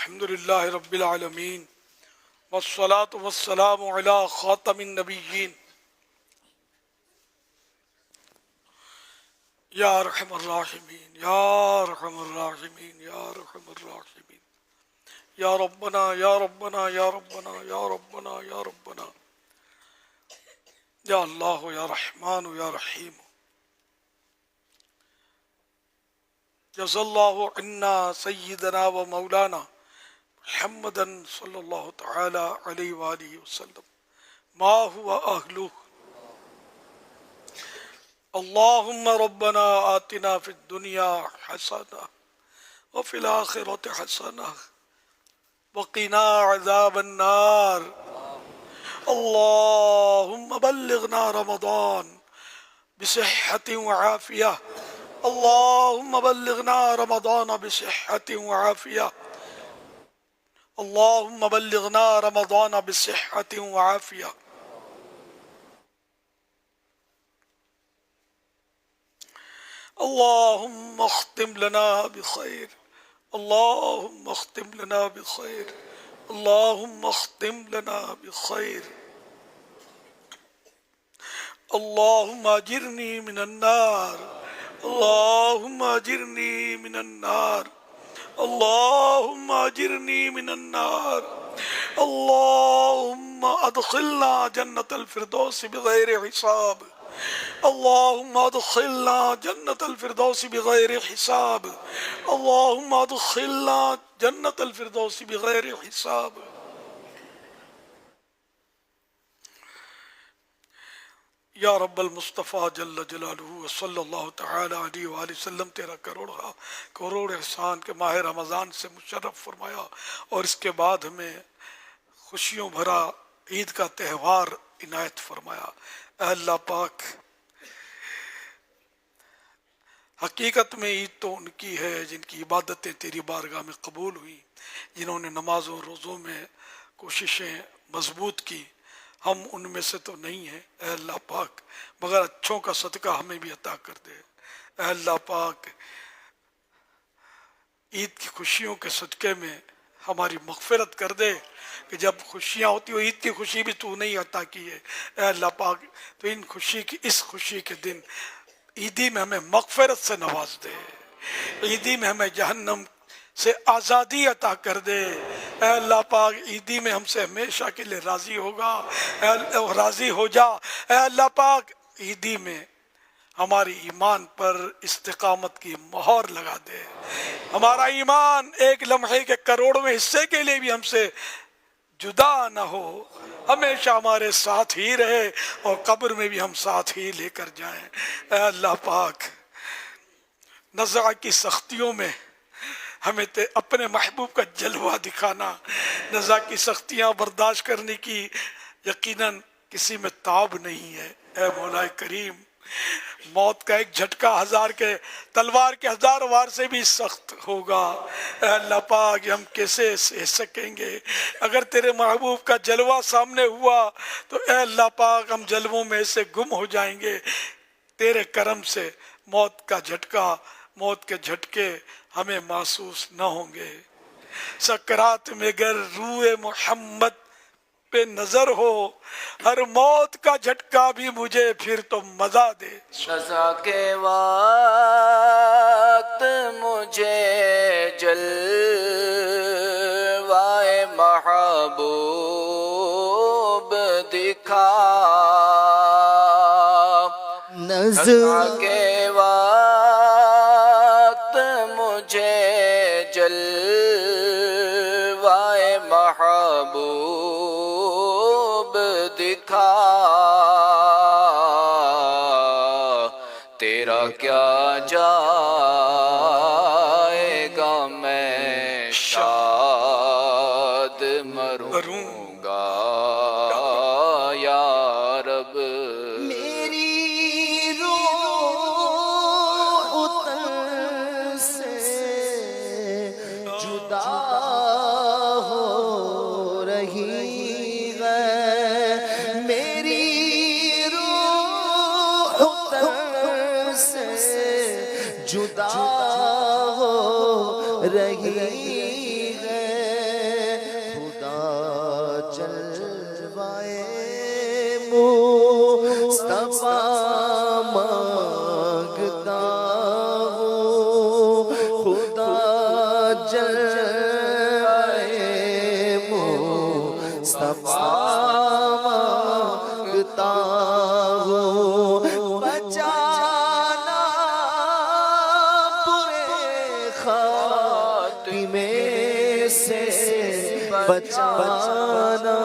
الحمد للہ رب العالمین والصلاة والسلام علی خاتم النبیین یا ارحم الراحمین یا ارحم الراحمین یا ارحم الراحمین یا ربنا یا ربنا یا ربنا یا ربنا یا ربنا یا اللہ یا رحمان یا رحیم جزا اللہ عنا سیدنا و مولانا محمدا صلی اللہ تعالی علیہ وآلہ وسلم ما هو اہلہ اللہم ربنا آتنا فی الدنیا حسنہ وفی الآخرة حسنہ وقنا عذاب النار اللہم بلغنا رمضان بصحة وعافیہ اللہم بلغنا رمضان بصحة وعافیہ اللہم بلغنا رمضان بصحة وعافیہ اللہم اختم لنا بخیر اللہم اختم لنا بخیر اللہم اختم لنا بخیر اللہم اجرنی من النار اللہم اجرنی من النار اللہم اجرنی من النار اللہم ادخلنا جنت الفردوس بغیر حساب اللہم ادخلنا جنت الفردوس بغیر حساب اللہم ادخلنا جنت الفردوس بغیر حساب یا رب المصطفیٰ جل جلالہ صلی اللہ تعالی علیہ وآلہ وسلم تیرا کروڑ احسان کے ماہ رمضان سے مشرف فرمایا اور اس کے بعد ہمیں خوشیوں بھرا عید کا تہوار عنایت فرمایا۔ اے اللہ پاک، حقیقت میں عید تو ان کی ہے جن کی عبادتیں تیری بارگاہ میں قبول ہوئی، جنہوں نے نمازوں روزوں میں کوششیں مضبوط کی۔ ہم ان میں سے تو نہیں ہیں اے اللہ پاک، مگر اچھوں کا صدقہ ہمیں بھی عطا کر دے۔ اے اللہ پاک، عید کی خوشیوں کے صدقے میں ہماری مغفرت کر دے کہ جب خوشیاں ہوتی ہو عید کی خوشی بھی تو نہیں عطا کی ہے اے اللہ پاک، تو اس خوشی کے دن عیدی میں ہمیں مغفرت سے نواز دے، عیدی میں ہمیں جہنم سے آزادی عطا کر دے۔ اے اللہ پاک، عیدی میں ہم سے ہمیشہ کے لیے راضی ہو جا۔ اے اللہ پاک، عیدی میں ہماری ایمان پر استقامت کی مہر لگا دے، ہمارا ایمان ایک لمحے کے کروڑویں حصے کے لیے بھی ہم سے جدا نہ ہو، ہمیشہ ہمارے ساتھ ہی رہے اور قبر میں بھی ہم ساتھ ہی لے کر جائیں۔ اے اللہ پاک، نزع کی سختیوں میں ہمیں اپنے محبوب کا جلوہ دکھانا، نزع کی سختیاں برداشت کرنے کی یقیناً کسی میں تاب نہیں ہے۔ اے مولا کریم، موت کا ایک جھٹکا تلوار کے 1000 وار سے بھی سخت ہوگا۔ اے اللہ پاک، ہم کیسے سہ سکیں گے؟ اگر تیرے محبوب کا جلوہ سامنے ہوا تو اے اللہ پاک، ہم جلووں میں سے گم ہو جائیں گے۔ تیرے کرم سے موت کے جھٹکے ہمیں محسوس نہ ہوں گے۔ سکرات میں گر روح محمد پہ نظر ہو، ہر موت کا جھٹکا بھی مجھے پھر تو مزہ دے۔ سزا کے وقت مجھے جلوائے محبوب دکھا، سزا کے وقت مجھے جلوائے محبوب دکھا، تیرا کیا جائے گا میں شاد مروں گا یا رب۔ جدا ہو رہی ہے مانگتا ہوں بچانا برے خاتمے سے بچانا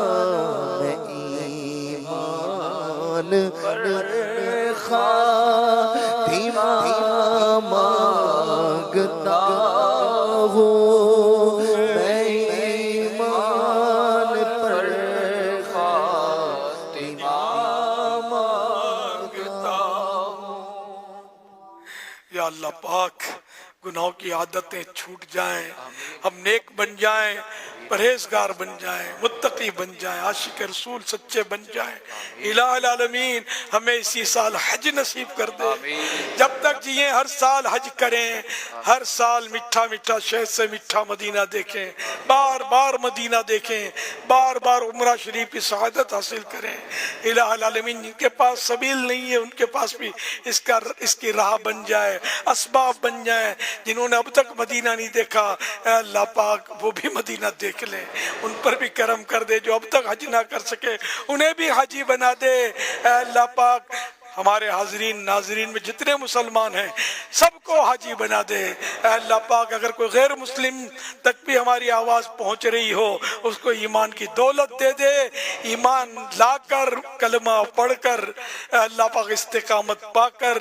میں ایمان پر خاتمہ مانگتا ہوں میں ایمان پر خاتمہ مانگتا ہوں۔ یا اللہ پاک گناہوں کی عادتیں چھوٹ جائیں، ہم نیک بن جائیں، پرہیزگار بن جائیں، متقی بن جائیں، عاشق رسول سچے بن جائیں۔ الہ العالمین ہمیں اسی سال حج نصیب کر دے، جب تک جئیں ہر سال حج کریں، ہر سال میٹھا میٹھا شہد سے میٹھا مدینہ دیکھیں، بار بار مدینہ دیکھیں، بار بار عمرہ شریف کی سعادت حاصل کریں۔ الہ العالمین جن کے پاس سبیل نہیں ہے ان کے پاس بھی اس کی راہ بن جائے، اسباب بن جائیں۔ جنہوں نے اب تک مدینہ نہیں دیکھا اے اللہ پاک وہ بھی مدینہ دیکھ لیں، ان پر بھی کرم کر دے۔ جو اب تک حج نہ کر سکے انہیں بھی حاجی بنا دے اے اللہ پاک۔ ہمارے حاضرین ناظرین میں جتنے مسلمان ہیں سب کو حاجی بنا دے اے اللہ پاک۔ اگر کوئی غیر مسلم تک بھی ہماری آواز پہنچ رہی ہو اس کو ایمان کی دولت دے دے، ایمان لا کر کلمہ پڑھ کر اے اللہ پاک استقامت پا کر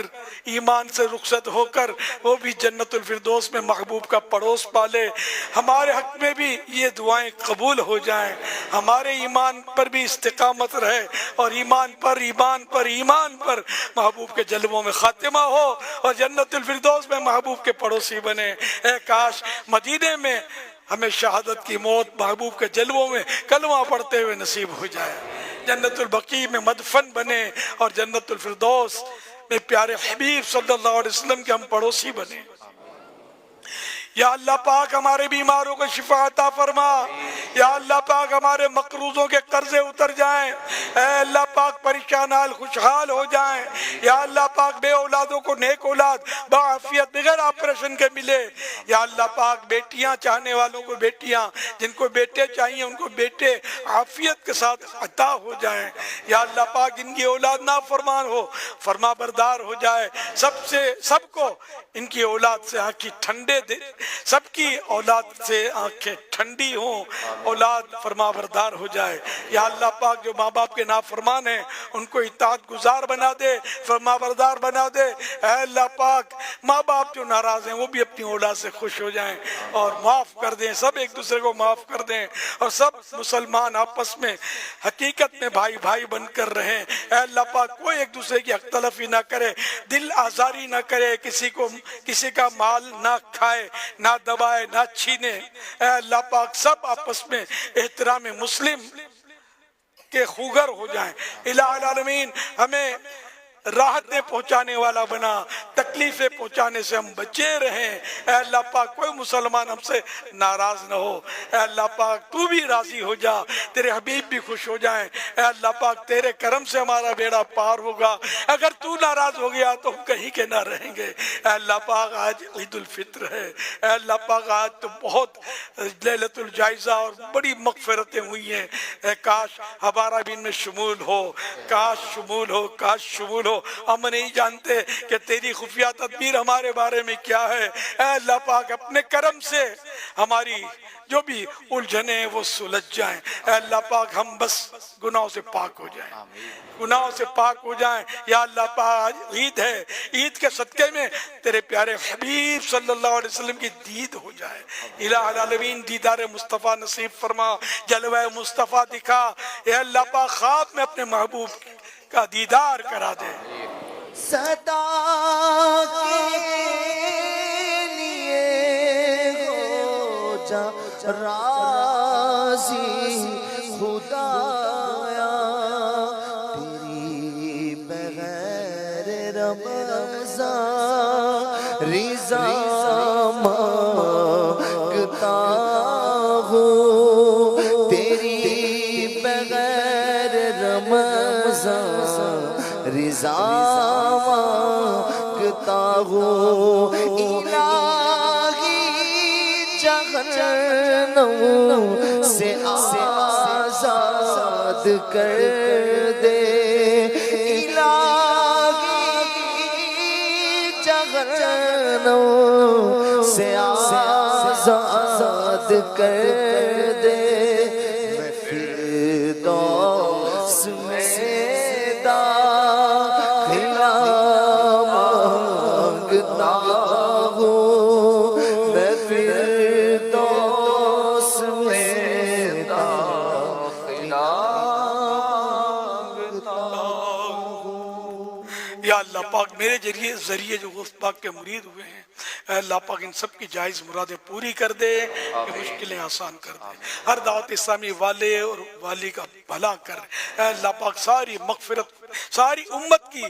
ایمان سے رخصت ہو کر وہ بھی جنت الفردوس میں محبوب کا پڑوس پالے۔ ہمارے حق میں بھی یہ دعائیں قبول ہو جائیں، ہمارے ایمان پر بھی استقامت رہے اور ایمان پر محبوب کے جلووں میں خاتمہ ہو اور جنت الفردوس میں محبوب کے پڑوسی بنے۔ اے کاش مدینے میں ہمیں شہادت کی موت محبوب کے جلووں میں کلمہ پڑھتے ہوئے نصیب ہو جائے، جنت البقیع میں مدفن بنے اور جنت الفردوس میں پیارے حبیب صلی اللہ علیہ وسلم کے ہم پڑوسی بنے۔ یا اللہ پاک ہمارے بیماروں کو شفا عطا فرما، یا اللہ پاک ہمارے مقروضوں کے قرضے اتر جائیں، اے اللہ پاک پریشان حال خوشحال ہو جائیں، یا اللہ پاک بے اولادوں کو نیک اولاد بعافیت بغیر آپریشن کے ملے، یا اللہ پاک بیٹیاں چاہنے والوں کو بیٹیاں، جن کو بیٹے چاہیے ان کو بیٹے عافیت کے ساتھ عطا ہو جائیں، یا اللہ پاک ان کی اولاد نافرمان ہو فرما بردار ہو جائے، سب کو ان کی اولاد سے آنکھیں ٹھنڈے دے، سب کی اولاد سے آنکھیں ٹھنڈی ہوں، اولاد فرما بردار ہو جائے۔ یا اللہ پاک جو ماں باپ کے نافرمان ہیں ان کو اطاعت گزار بنا دے، فرما بردار بنا دے۔ اے اللہ پاک ماں باپ جو ناراض ہیں وہ بھی اپنی اولاد سے خوش ہو جائیں اور معاف کر دیں، سب ایک دوسرے کو معاف کر دیں اور سب مسلمان آپس میں حقیقت میں بھائی بھائی بن کر رہیں۔ اے اللہ پاک کوئی ایک دوسرے کی حق تلفی نہ کرے، دل آزاری نہ کرے، کسی کا مال نہ کھائے، نہ دبائے، نہ چھینے۔ اے اللہ پاک سب آپس میں احترام مسلم کے خوگر ہو جائیں۔ الہ العالمین ہمیں راحتیں پہنچانے والا بنا، تکلیفیں پہنچانے سے ہم بچے رہیں۔ اے اللہ پاک کوئی مسلمان ہم سے ناراض نہ ہو، اے اللہ پاک تو بھی راضی ہو جا، تیرے حبیب بھی خوش ہو جائیں۔ اے اللہ پاک تیرے کرم سے ہمارا بیڑا پار ہوگا، اگر تو ناراض ہو گیا تو ہم کہیں کے نہ رہیں گے۔ اے اللہ پاک آج عید الفطر ہے، اے اللہ پاک آج تو بہت لیلۃ الجائزہ اور بڑی مغفرتیں ہوئی ہیں، اے کاش ہمارا بھی ان میں شمول ہو، کاش شمول ہو، کاش شمول ہو۔ ہم نہیں جانتے کہ تیری خفیہ تدبیر ہمارے بارے میں کیا ہے۔ اے اللہ پاک اپنے کرم سے ہماری جو بھی الجھنیں ہیں وہ سلجھ جائیں۔ اے اللہ پاک ہم بس گناہوں سے پاک ہو جائیں، گناہوں سے پاک ہو جائیں۔ یا اللہ پاک آج عید ہے، عید کے صدقے میں تیرے پیارے حبیب صلی اللہ علیہ وسلم کی دید ہو جائے۔ الہ العالمین دیدار مصطفیٰ نصیب فرما، جلوہ مصطفیٰ دکھا۔ اے اللہ پاک خواب میں اپنے محبوب کا دیدار کرا دے۔ صدا کے لیے ہو جا راضی خدایا، تیری بغیر رمضان رضا مانگتا ہوں، تیری بغیر رمضان رضا مانگتا ہوں، الہی جہنم سے آزاد آزاد کر دے الہی جہنم سے آزاد کر دے میں فردوس میں داخلہ مانگتا ہوں میں فردوس میں داخلہ مانگتا ہوں۔ یا اللہ پاک میرے ذریعے جو غوث پاک کے مرید ہوئے ہیں، اے اللہ پاک ان سب کی جائز مرادیں پوری کر دے، کہ مشکلیں آسان کر دے، ہر دعوت اسلامی والے اور والی کا بھلا کر، اے اللہ پاک ساری مغفرت، ساری امت کی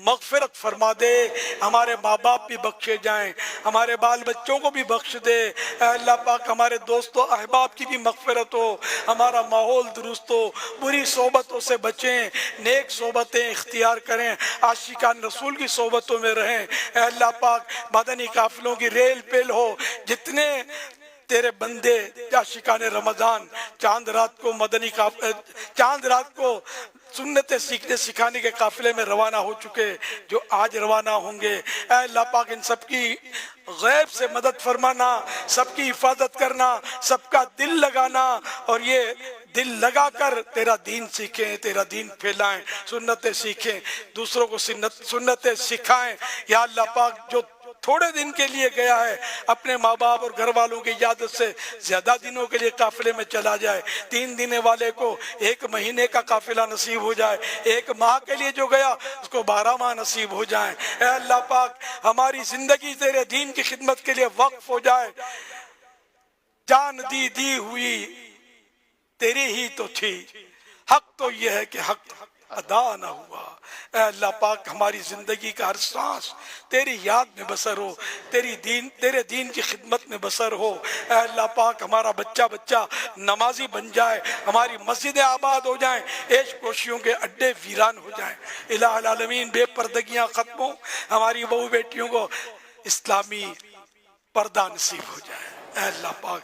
مغفرت فرما دے، ہمارے ماں باپ بھی بخشے جائیں، ہمارے بال بچوں کو بھی بخش دے، اے اللہ پاک ہمارے دوستوں احباب کی بھی مغفرت ہو، ہمارا ماحول درست ہو، بری صحبتوں سے بچیں، نیک صحبتیں اختیار کریں، عاشقان رسول کی صحبتوں میں رہیں، اے اللہ پاک مدنی قافلوں کی ریل پیل ہو، جتنے تیرے بندے عاشقان رمضان چاند رات کو سنتیں سیکھنے سکھانے کے قافلے میں روانہ ہو چکے، جو آج روانہ ہوں گے، اے اللہ پاک ان سب کی غیب سے مدد فرمانا، سب کی حفاظت کرنا، سب کا دل لگانا، اور یہ دل لگا کر تیرا دین سیکھیں، تیرا دین پھیلائیں، سنتیں سیکھیں، دوسروں کو سنتیں سکھائیں۔ یا اللہ پاک جو تھوڑے دن کے لیے گیا ہے اپنے ماں باپ اور گھر والوں کی اجازت سے زیادہ دنوں کے لیے قافلے میں چلا جائے، 3 دن والے کو 1 مہینے کا قافلہ نصیب ہو جائے، 1 ماہ کے لیے جو گیا اس کو 12 ماہ نصیب ہو جائیں۔ اے اللہ پاک ہماری زندگی تیرے دین کی خدمت کے لیے وقف ہو جائے، جان دی ہوئی تیری ہی تو تھی، حق تو یہ ہے کہ حق ادا نہ ہوا۔ اے اللہ پاک ہماری زندگی کا ہر سانس تیری یاد میں بسر ہو، تیرے دین کی خدمت میں بسر ہو۔ اے اللہ پاک ہمارا بچہ نمازی بن جائے، ہماری مسجدیں آباد ہو جائیں، عیش کوشیوں کے اڈے ویران ہو جائیں۔ الہ العالمین بے پردگیاں ختم ہوں، ہماری بہو بیٹیوں کو اسلامی پردہ نصیب ہو جائے۔ اے اللہ پاک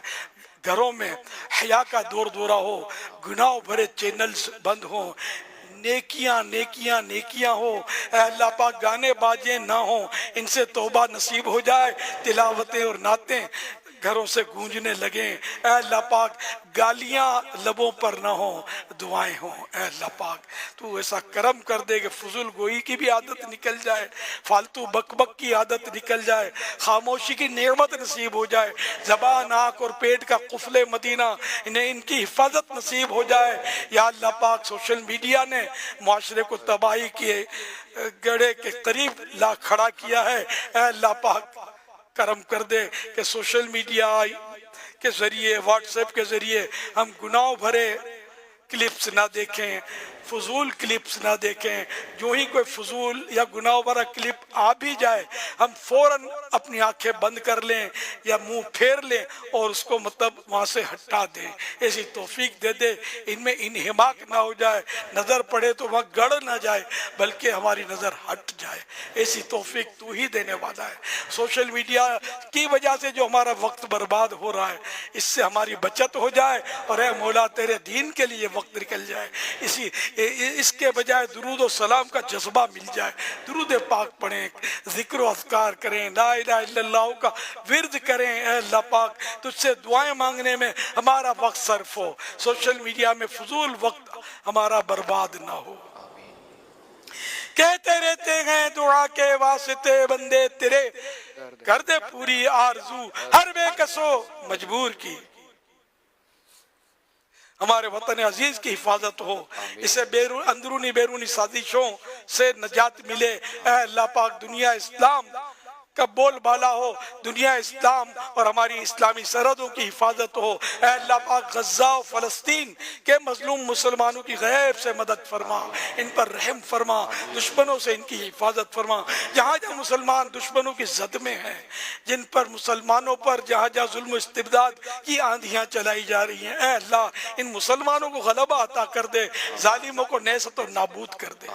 گھروں میں حیا کا دور دورہ ہو، گناہ بھرے چینلز بند ہوں، نیکیاں ہو، اے اللہ پاک گانے باجے نہ ہوں، ان سے توبہ نصیب ہو جائے، تلاوتیں اور نعتیں گھروں سے گونجنے لگیں۔ اے اللہ پاک گالیاں لبوں پر نہ ہوں، دعائیں ہوں۔ اے اللہ پاک تو ایسا کرم کر دے کہ فضول گوئی کی بھی عادت نکل جائے، فالتو بک بک کی عادت نکل جائے، خاموشی کی نعمت نصیب ہو جائے، زبان، آنکھ اور پیٹ کا قفل مدینہ انہیں ان کی حفاظت نصیب ہو جائے۔ یا اللہ پاک سوشل میڈیا نے معاشرے کو تباہی کے گڑھے کے قریب لا کھڑا کیا ہے۔ اے اللہ پاک کرم کر دے کہ سوشل میڈیا کے ذریعے، واٹس ایپ کے ذریعے ہم گناہ بھرے کلپس نہ دیکھیں، فضول کلپس نہ دیکھیں۔ جو ہی کوئی فضول یا گناہ بھرا کلپ آ بھی جائے ہم فوراً اپنی آنکھیں بند کر لیں یا منہ پھیر لیں اور اس کو وہاں سے ہٹا دیں۔ ایسی توفیق دے دے، ان میں انہماک نہ ہو جائے، نظر پڑے تو وہاں گڑ نہ جائے بلکہ ہماری نظر ہٹ جائے۔ ایسی توفیق تو ہی دینے والا ہے۔ سوشل میڈیا کی وجہ سے جو ہمارا وقت برباد ہو رہا ہے اس سے ہماری بچت ہو جائے، اور اے مولا تیرے دین کے لیے وقت نکل جائے۔ اس کے بجائے درود و سلام کا جذبہ مل جائے، درود پاک پڑھیں، ذکر و اذکار کریں، لا الہ الا اللہ کا ورد کریں۔ اے اللہ پاک تجھ سے دعائیں مانگنے میں ہمارا وقت صرف ہو، سوشل میڈیا میں فضول وقت ہمارا برباد نہ ہو۔ کہتے رہتے ہیں دعا کے واسطے بندے تیرے، کر دے پوری آرزو ہر بے کسو مجبور کی۔ ہمارے وطن عزیز کی حفاظت ہو، اسے اندرونی بیرونی سازشوں سے نجات ملے۔ اے اللہ پاک دنیا اسلام کا بول بالا ہو، دنیا اسلام اور ہماری اسلامی سرحدوں کی حفاظت ہو۔ اے اللہ پاک غزہ و فلسطین کے مظلوم مسلمانوں کی غیب سے مدد فرما، ان پر رحم فرما، دشمنوں سے ان کی حفاظت فرما۔ جہاں جہاں مسلمان دشمنوں کی زد میں ہیں، جن پر مسلمانوں پر جہاں جہاں ظلم و استبداد کی آندھیاں چلائی جا رہی ہیں، اے اللہ ان مسلمانوں کو غلبہ عطا کر دے، ظالموں کو نیست و نابود کر دے۔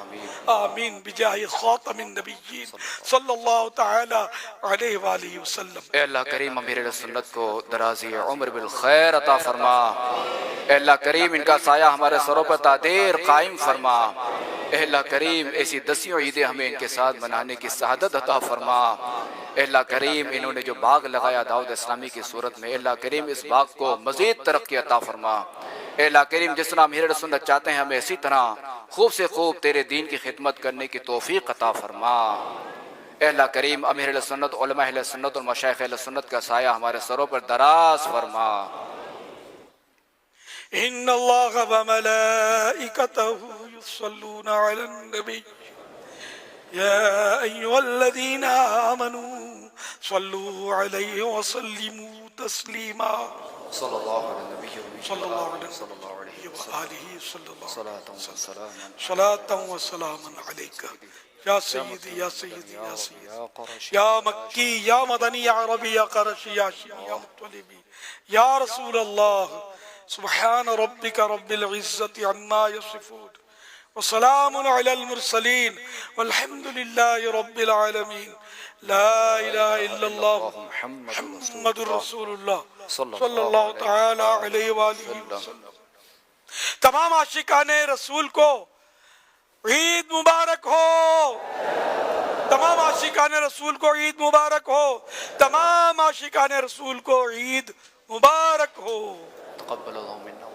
آمین بجاہ خاتم النبیین صلی اللہ تعالی علیہ وآلہ وسلم۔ اے اللہ کریم امیر سنت کو درازی عمر بالخیر عطا فرما۔ اے اللہ کریم ان کا سایہ ہمارے سروں پر تادیر قائم فرما۔ اے اللہ کریم ایسی دسیوں عیدیں ہمیں ان کے ساتھ منانے کی سعادت عطا فرما۔ اے اللہ کریم انہوں نے جو باغ لگایا دعوت اسلامی کی صورت میں، اے اللہ کریم اس باغ کو مزید ترقی عطا فرما۔ اے اللہ کریم جس طرح ہم اہل سنت چاہتے ہیں ہمیں اسی طرح خوب سے خوب تیرے دین کی خدمت کرنے کی توفیق عطا فرما۔ اے اللہ کریم امیر اہل سنت، علماء اہل سنت اور مشائخ اہل سنت کا سایہ ہمارے سروں پر دراز فرما۔ ان اللہ وملائکتہ یصلون علی النبی یا ایہا الذین آمنوا صلوا علیہ وسلموا تسلیما صلی اللہ علیہ نبی صلی اللہ علیہ صلی اللہ علیہ وآلہ صلی اللہ صلاۃ علیہ و سلام صلاة و سلام علیک یا سیدی یا سیدی یا سیدی یا مکی یا مدنی یا عربی یا قرشی یا شیعی یا مطلبی یا رسول اللہ سبحان ربک رب العزت عما یصفون وسلام علی المرسلین والحمد للہ رب العالمین لا الہ الا اللہ محمد رسول اللہ صلی اللہ تعالی علیہ وآلہ وسلم۔ تمام عاشقان رسول کو عید مبارک ہو، تمام عاشقان رسول کو عید مبارک ہو، تمام عاشقان رسول کو عید مبارک ہو۔ تقبل اللہ منا